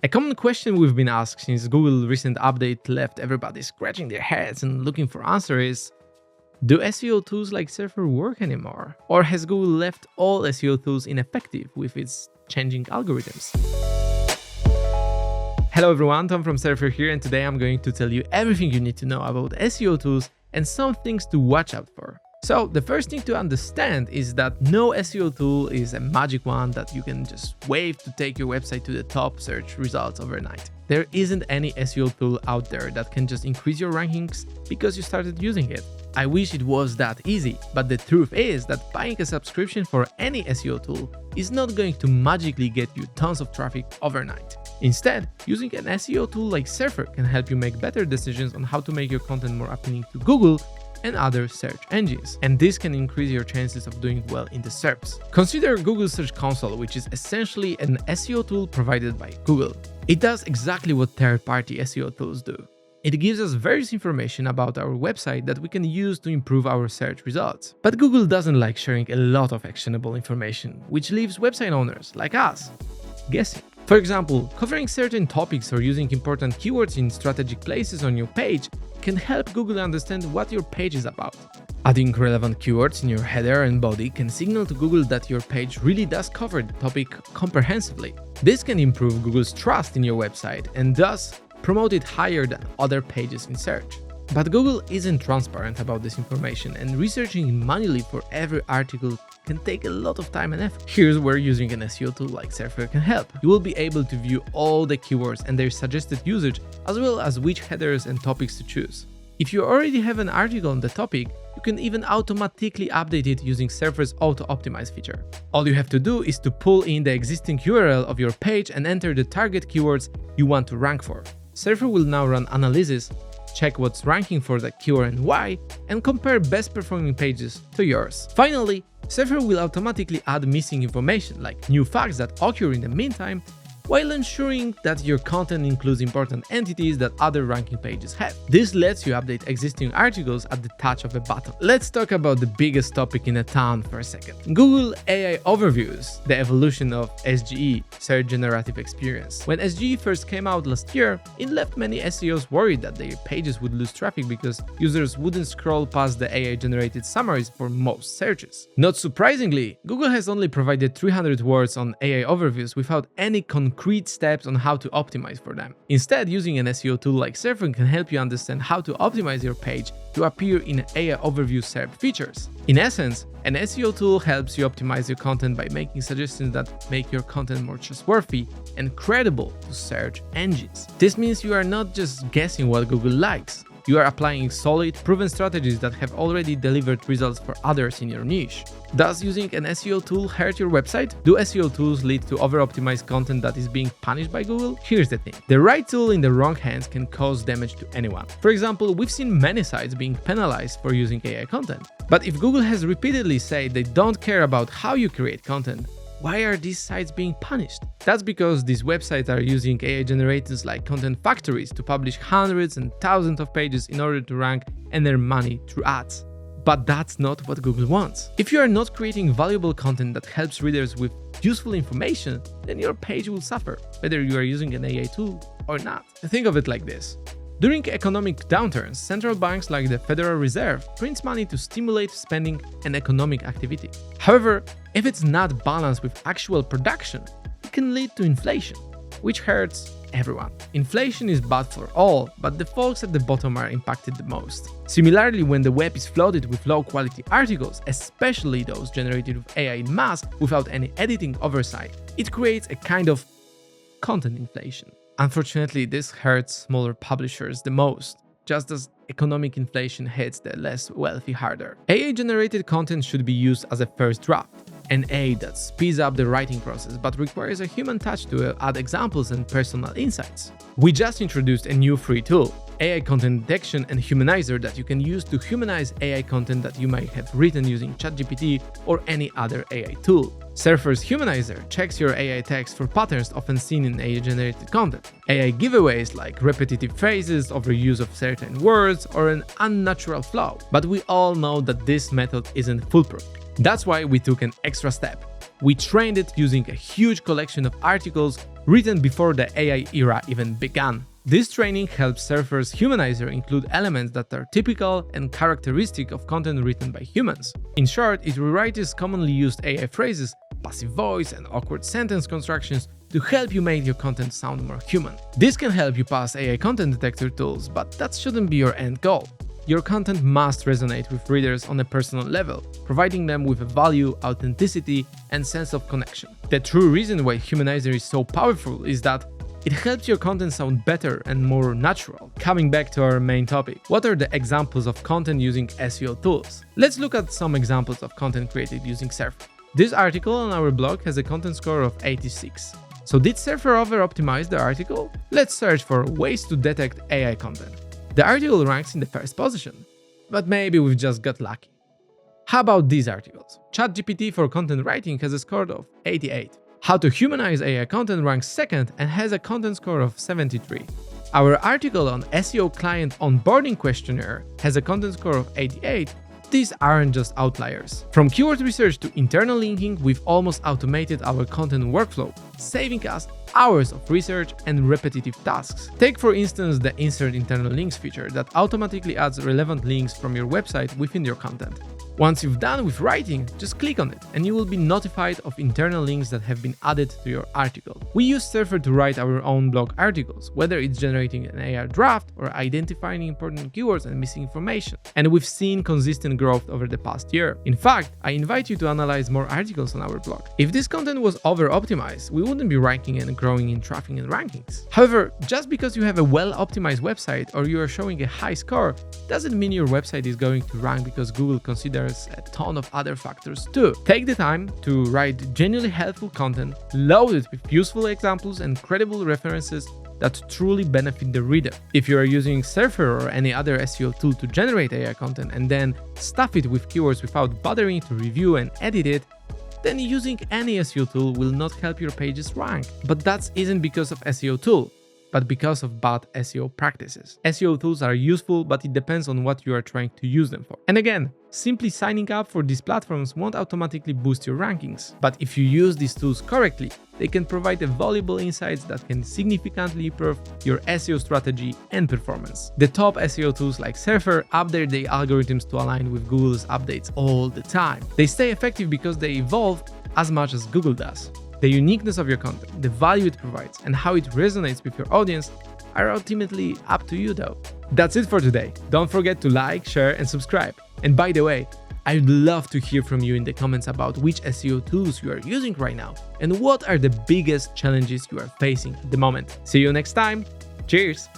A common question we've been asked since Google's recent update left everybody scratching their heads and looking for answers is, do SEO tools like Surfer work anymore? Or has Google left all SEO tools ineffective with its changing algorithms? Hello everyone, Tom from Surfer here, and today I'm going to tell you everything you need to know about SEO tools and some things to watch out for. So the first thing to understand is that no SEO tool is a magic wand that you can just wave to take your website to the top search results overnight. There isn't any SEO tool out there that can just increase your rankings because you started using it. I wish it was that easy, but the truth is that buying a subscription for any SEO tool is not going to magically get you tons of traffic overnight. Instead, using an SEO tool like Surfer can help you make better decisions on how to make your content more appealing to Google and other search engines, and this can increase your chances of doing well in the SERPs. Consider Google Search Console, which is essentially an SEO tool provided by Google. It does exactly what third-party SEO tools do. It gives us various information about our website that we can use to improve our search results. But Google doesn't like sharing a lot of actionable information, which leaves website owners, like us, guessing. For example, covering certain topics or using important keywords in strategic places on your page can help Google understand what your page is about. Adding relevant keywords in your header and body can signal to Google that your page really does cover the topic comprehensively. This can improve Google's trust in your website and thus promote it higher than other pages in search. But Google isn't transparent about this information, and researching manually for every article can take a lot of time and effort. Here's where using an SEO tool like Surfer can help. You will be able to view all the keywords and their suggested usage, as well as which headers and topics to choose. If you already have an article on the topic, you can even automatically update it using Surfer's auto-optimize feature. All you have to do is to pull in the existing URL of your page and enter the target keywords you want to rank for. Surfer will now run analysis, check what's ranking for that keyword and why, and compare best performing pages to yours. Finally, Surfer will automatically add missing information like new facts that occur in the meantime, while ensuring that your content includes important entities that other ranking pages have. This lets you update existing articles at the touch of a button. Let's talk about the biggest topic in the town for a second. Google AI Overviews, the evolution of SGE, Search Generative Experience. When SGE first came out last year, it left many SEOs worried that their pages would lose traffic because users wouldn't scroll past the AI-generated summaries for most searches. Not surprisingly, Google has only provided 300 words on AI Overviews without any concrete steps on how to optimize for them. Instead, using an SEO tool like Surfer can help you understand how to optimize your page to appear in AI Overview SERP features. In essence, an SEO tool helps you optimize your content by making suggestions that make your content more trustworthy and credible to search engines. This means you are not just guessing what Google likes. You are applying solid, proven strategies that have already delivered results for others in your niche. Does using an SEO tool hurt your website? Do SEO tools lead to over-optimized content that is being punished by Google? Here's the thing. The right tool in the wrong hands can cause damage to anyone. For example, we've seen many sites being penalized for using AI content. But if Google has repeatedly said they don't care about how you create content, why are these sites being punished? That's because these websites are using AI generators like content factories to publish hundreds and thousands of pages in order to rank and earn money through ads. But that's not what Google wants. If you are not creating valuable content that helps readers with useful information, then your page will suffer, whether you are using an AI tool or not. Think of it like this. During economic downturns, central banks like the Federal Reserve print money to stimulate spending and economic activity. However, if it's not balanced with actual production, it can lead to inflation, which hurts everyone. Inflation is bad for all, but the folks at the bottom are impacted the most. Similarly, when the web is flooded with low-quality articles, especially those generated with AI in mass without any editing oversight, it creates a kind of content inflation. Unfortunately, this hurts smaller publishers the most, just as economic inflation hits the less wealthy harder. AI-generated content should be used as a first draft, an aid that speeds up the writing process but requires a human touch to add examples and personal insights. We just introduced a new free tool, AI Content Detection and Humanizer, that you can use to humanize AI content that you might have written using ChatGPT or any other AI tool. Surfer's Humanizer checks your AI text for patterns often seen in AI-generated content. AI giveaways like repetitive phrases, overuse of certain words, or an unnatural flow. But we all know that this method isn't foolproof. That's why we took an extra step. We trained it using a huge collection of articles written before the AI era even began. This training helps surfers Humanizer include elements that are typical and characteristic of content written by humans. In short, it rewrites commonly used AI phrases, passive voice, and awkward sentence constructions to help you make your content sound more human. This can help you pass AI content detector tools, but that shouldn't be your end goal. Your content must resonate with readers on a personal level, providing them with a value, authenticity, and sense of connection. The true reason why Humanizer is so powerful is that it helps your content sound better and more natural. Coming back to our main topic, what are the examples of content using SEO tools? Let's look at some examples of content created using Surfer. This article on our blog has a content score of 86. So did Surfer over-optimize the article? Let's search for ways to detect AI content. The article ranks in the first position, but maybe we've just got lucky. How about these articles? ChatGPT for content writing has a score of 88. How to humanize AI content ranks second and has a content score of 73. Our article on SEO client onboarding questionnaire has a content score of 88. These aren't just outliers. From keyword research to internal linking, we've almost automated our content workflow, saving us hours of research and repetitive tasks. Take for instance the Insert Internal Links feature that automatically adds relevant links from your website within your content. Once you've done with writing, just click on it and you will be notified of internal links that have been added to your article. We use Surfer to write our own blog articles, whether it's generating an AI draft or identifying important keywords and missing information. And we've seen consistent growth over the past year. In fact, I invite you to analyze more articles on our blog. If this content was over-optimized, we wouldn't be ranking and growing in traffic and rankings. However, just because you have a well-optimized website or you are showing a high score, doesn't mean your website is going to rank because Google considers a ton of other factors too. Take the time to write genuinely helpful content, loaded with useful examples and credible references that truly benefit the reader. If you are using Surfer or any other SEO tool to generate AI content and then stuff it with keywords without bothering to review and edit it, then using any SEO tool will not help your pages rank. But that isn't because of SEO tool, but because of bad SEO practices. SEO tools are useful, but it depends on what you are trying to use them for. And again, simply signing up for these platforms won't automatically boost your rankings. But if you use these tools correctly, they can provide valuable insights that can significantly improve your SEO strategy and performance. The top SEO tools like Surfer update their algorithms to align with Google's updates all the time. They stay effective because they evolve as much as Google does. The uniqueness of your content, the value it provides, and how it resonates with your audience are ultimately up to you though. That's it for today. Don't forget to like, share, and subscribe. And by the way, I'd love to hear from you in the comments about which SEO tools you are using right now and what are the biggest challenges you are facing at the moment. See you next time. Cheers!